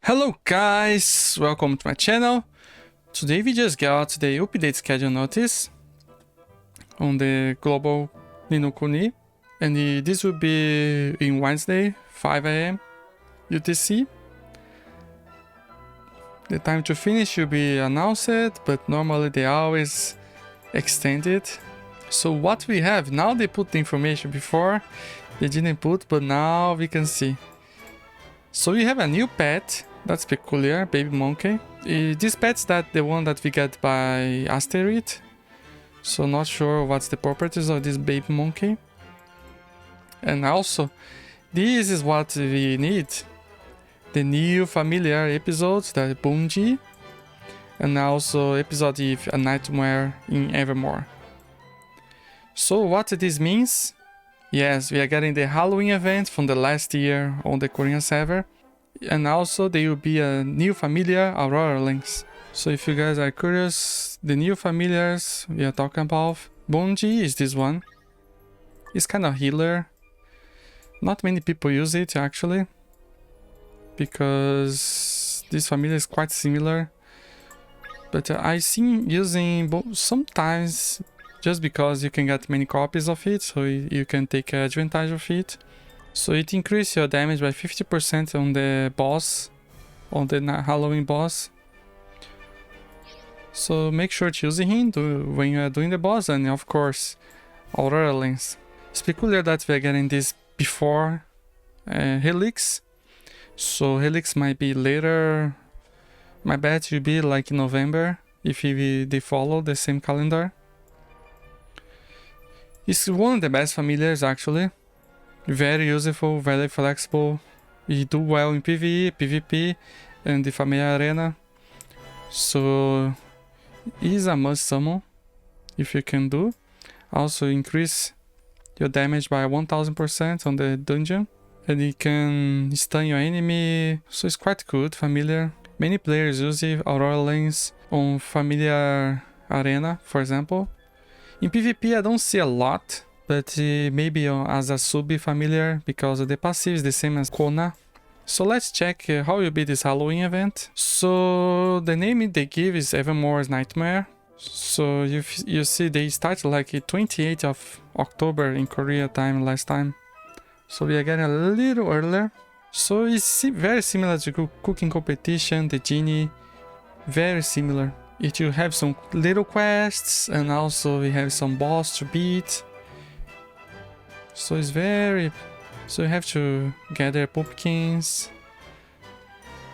Hello guys, welcome to my channel. Today we just got the update schedule notice on the global Kuni, and this will be in Wednesday 5 AM UTC. The time to finish will be announced, but normally they always extend it. So what we have now, they put the information before, they didn't put, but now we can see. So we have a new pet. That's peculiar, baby monkey. This pet's the one that we get by asteroid. So not sure what's the properties of this baby monkey. And also, this is what we need. The new familiar episodes, the Bougie. And also episode with a nightmare in Evermore. So what this means? Yes, we are getting the Halloween event from the last year on the Korean server. And also there will be a new Familiar Auroralynx. So if you guys are curious, the new familiars we are talking about, Bougie is this one. It's kind of healer. Not many people use it actually, because this familiar is quite similar. But I seen using sometimes just because you can get many copies of it, so you can take advantage of it. So it increases your damage by 50% on the boss, on the Halloween boss. So make sure to use him when you are doing the boss, and of course, Auroralynx. It's peculiar that we are getting this before Helix. So Helix might be later. My bet will be like in November if they follow the same calendar. It's one of the best familiars actually. Very useful, very flexible. We do well in PvE, PvP, and the Familiar Arena. So it is a must summon if you can do. Also increase your damage by 1000% on the dungeon. And you can stun your enemy. So it's quite good, familiar. Many players use it, Auroralynx on Familiar Arena, for example. In PvP I don't see a lot. But maybe as a sub-familiar, because the passive is the same as Kuni. So let's check how will be this Halloween event. So the name they give is Evermore's Nightmare. So you see they start like 28th of October in Korea time last time. So we are getting a little earlier. So it's very similar to cooking competition, the genie. Very similar. It will have some little quests, and also we have some boss to beat. So it's so you have to gather pumpkins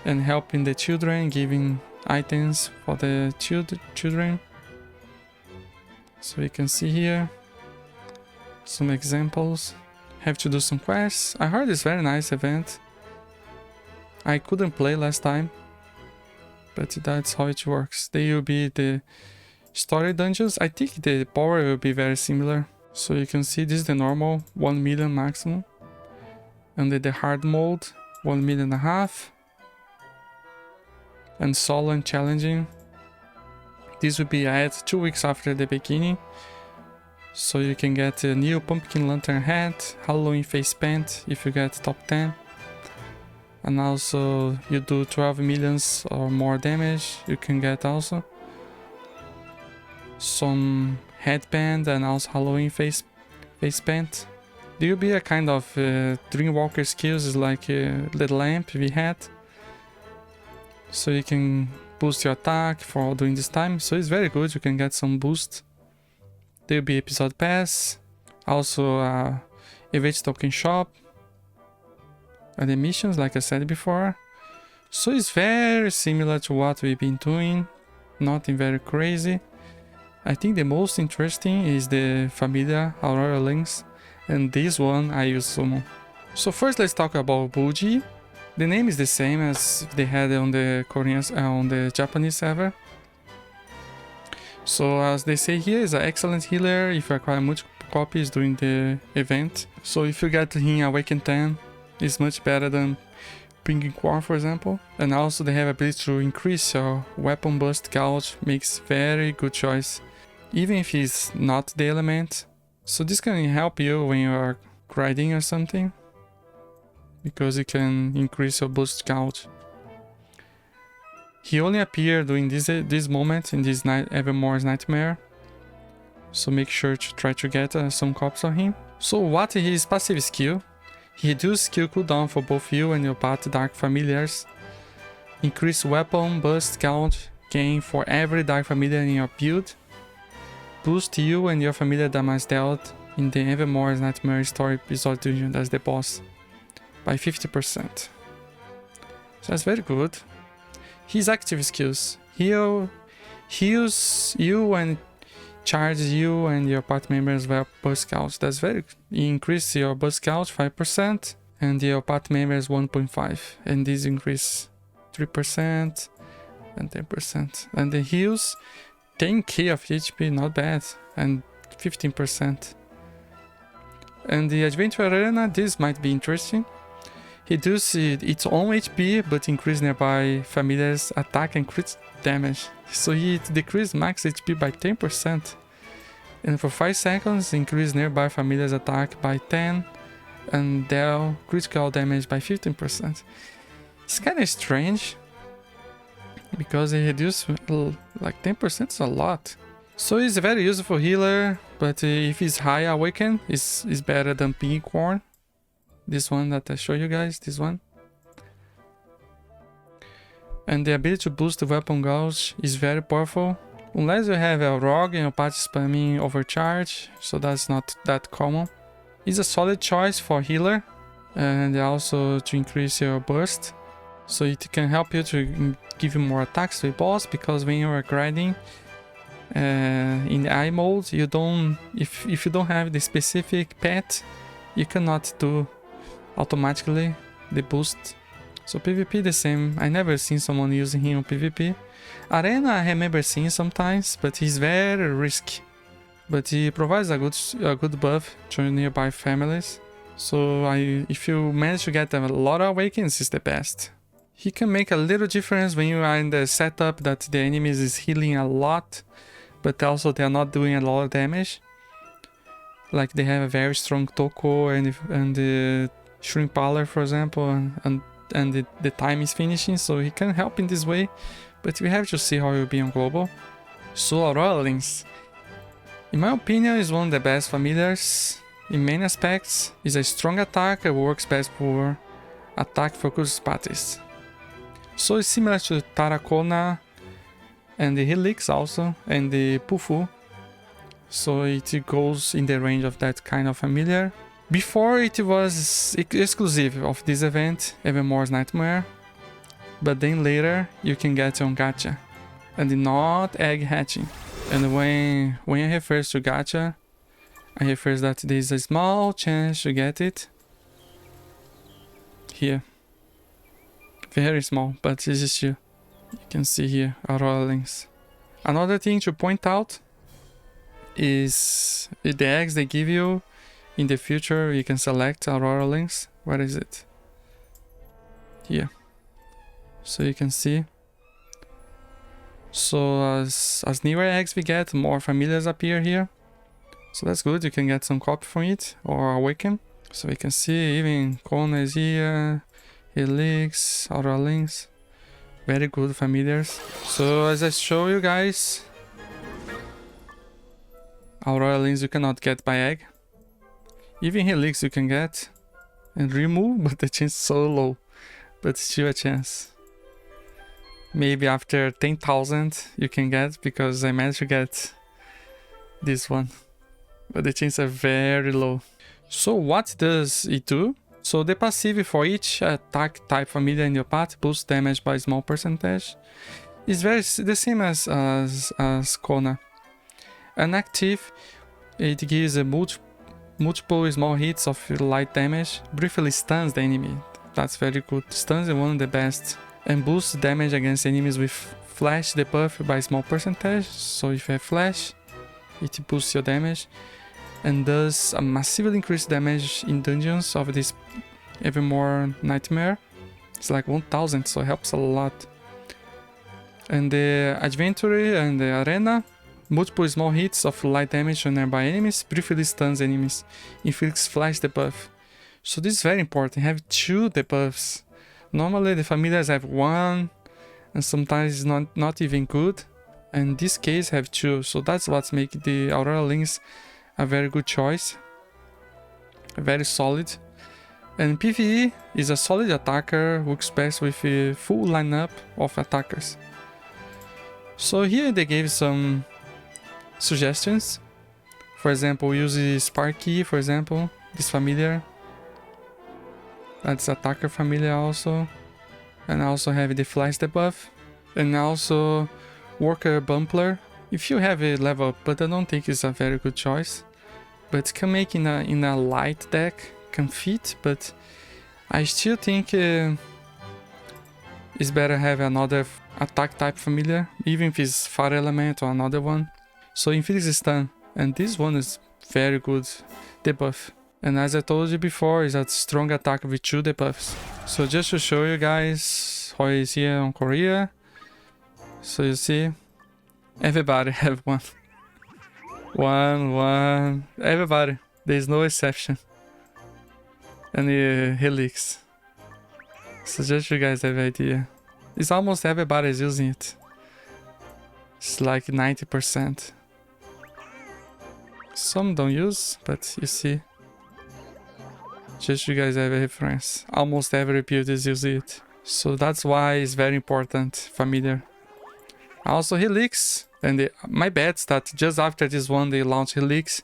and helping the children, giving items for the children. So you can see here some examples. Have to do some quests. I heard it's very nice event. I couldn't play last time, but that's how it works. They will be the story dungeons. I think the power will be very similar. So you can see this is the normal 1 million maximum, and the hard mode 1.5 million, and solo and challenging. This will be added 2 weeks after the beginning, so you can get a new pumpkin lantern hat, Halloween face paint if you get top 10, and also you do 12 millions or more damage, you can get also some headband and also Halloween face paint. There will be a kind of Dreamwalker skills, like the lamp we had, so you can boost your attack for doing this time. So it's very good, you can get some boost. There will be episode pass, also event token shop, and the missions like I said before. So it's very similar to what we've been doing, nothing very crazy. I think the most interesting is the Familiar Auroralynx, and this one I use summon. So first let's talk about Bougie. The name is the same as they had on the on the Japanese server. So as they say here, is an excellent healer if you acquire multiple copies during the event. So if you get him Awaken 10, it's much better than Pinging Core, for example. And also they have ability to increase your weapon bust gauge, makes very good choice, even if he's not the element. So this can help you when you are grinding or something, because it can increase your boost count. He only appears during this moment in this Evermore's Nightmare. So make sure to try to get some copies of him. So what is his passive skill? He reduces skill cooldown for both you and your path Dark Familiars. Increase weapon burst count gain for every Dark Familiar in your build. Boost you and your familiar damage dealt in the Evermore's Nightmare Story episode dungeon as the boss by 50%. So that's very good. His active skills. Heals you and charges you and your party members' burst count. That's very good. He increases your burst count 5% and your party members 1.5%. And this increase 3% and 10%. And the heals 10k of HP, not bad. And 15%. And the Adventure Arena, this might be interesting. Reduces its own HP, but increase nearby familiars' attack and crit damage. So he decreased max HP by 10%. And for 5 seconds, increase nearby familiars' attack by 10 and deal critical damage by 15%. It's kind of strange because it reduces like 10% is a lot. So he's a very useful healer, but if he's high awaken, it's better than Pincorn. This one that I show you guys, this one. And the ability to boost the weapon gauge is very powerful. Unless you have a rogue and your party spamming overcharge, so that's not that common. It's a solid choice for healer and also to increase your burst. So it can help you to give you more attacks to the boss, because when you are grinding in the I mode, you don't if you don't have the specific pet, you cannot do automatically the boost. So PvP the same. I never seen someone using him on PvP. Arena I remember seeing sometimes, but he's very risky. But he provides a good buff to nearby families. So if you manage to get a lot of awakens, it's the best. He can make a little difference when you are in the setup that the enemies is healing a lot, but also they are not doing a lot of damage. Like they have a very strong Toko and the Shrimp Parlor, for example, and the time is finishing, so he can help in this way, but we have to see how he will be on global. So Auroralynx, in my opinion, is one of the best familiars in many aspects. Is a strong attack and works best for attack focused parties. So it's similar to Tarracona and the Helix also, and the Pufu. So it goes in the range of that kind of familiar. Before it was exclusive of this event, Evermore's Nightmare, but then later you can get on gacha, and not egg hatching. And when I refer to gacha, I refer that there is a small chance to get it here. Very small, but this is you. You can see here, Auroralynx. Another thing to point out is the eggs they give you. In the future, you can select Auroralynx. Where is it? Here. So you can see. So as newer eggs we get, more familiars appear here. So that's good. You can get some copy from it or awaken. So you can see even Kuni is here, Helix, Auroralynx. Very good familiars. So as I show you guys, Auroralynx you cannot get by egg. Even Helix you can get and remove, but the chance is so low. But still a chance. Maybe after 10,000 you can get, because I managed to get this one. But the chances are very low. So what does it do? So the passive for each attack type familiar in your path boosts damage by a small percentage. It's the same as Kona. An active, it gives a multiple small hits of light damage, briefly stuns the enemy. That's very good. Stuns is one of the best. And boosts damage against enemies with flash debuff by a small percentage. So if you have flash, it boosts your damage. And does a massively increased damage in dungeons of this Evermore Nightmare. It's like 1000, so it helps a lot. And the Adventure and the Arena, multiple small hits of light damage on nearby enemies, briefly stuns enemies, inflicts flash debuff. So this is very important, have 2 debuffs. Normally the familiars have 1, and sometimes it's not even good. And in this case have 2, so that's what makes the Auroralynx a very good choice. Very solid. And PvE is a solid attacker, works best with a full lineup of attackers. So here they gave some suggestions. For example, use Sparky, for example, this familiar. That's attacker familiar also. And also have the flash debuff. And also worker bumpler. If you have a level up, but I don't think it's a very good choice. But it can make in a light deck, can fit, but I still think it's better have another attack type familiar, even if it's fire element or another one. So Infinity Stun, and this one is very good debuff. And as I told you before, it's a strong attack with 2 debuffs. So just to show you guys how it is here on Korea. So you see, everybody have one. One. Everybody. There's no exception. And the Helix. So just you guys have an idea. It's almost everybody's using it. It's like 90%. Some don't use, but you see. Just you guys have a reference. Almost every build is using it. So that's why it's very important, familiar. Also Helix. And my bet is that just after this one they launch Helix,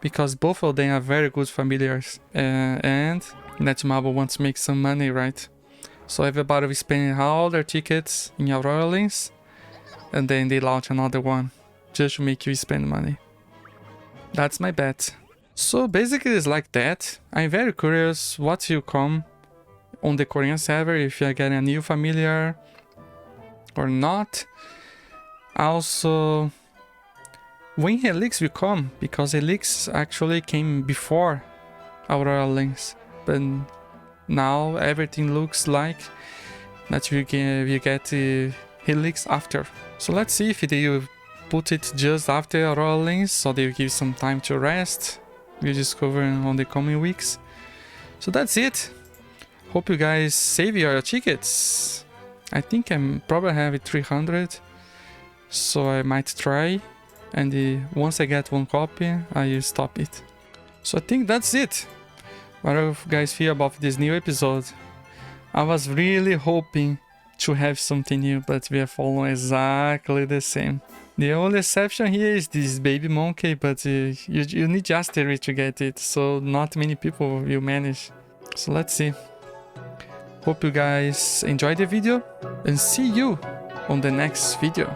because both of them are very good familiars. And Netmarble wants to make some money, right? So everybody will spend all their tickets in Auroralynx, and then they launch another one, just to make you spend money. That's my bet. So basically it's like that. I'm very curious what will come on the Korean server, if you're getting a new familiar or not. Also, when Helix will come, because Helix actually came before Auroralynx, but now everything looks like that we get Helix after. So let's see if they will put it just after Auroralynx, so they will give some time to rest. We'll discover on the coming weeks. So that's it. Hope you guys save your tickets. I think I'm probably have 300. So I might try, and once I get 1 copy, I will stop it. So I think that's it. What do you guys feel about this new episode? I was really hoping to have something new, but we are following exactly the same. The only exception here is this baby monkey, but you need Jastery to get it, so not many people will manage. So let's see. Hope you guys enjoyed the video, and see you on the next video.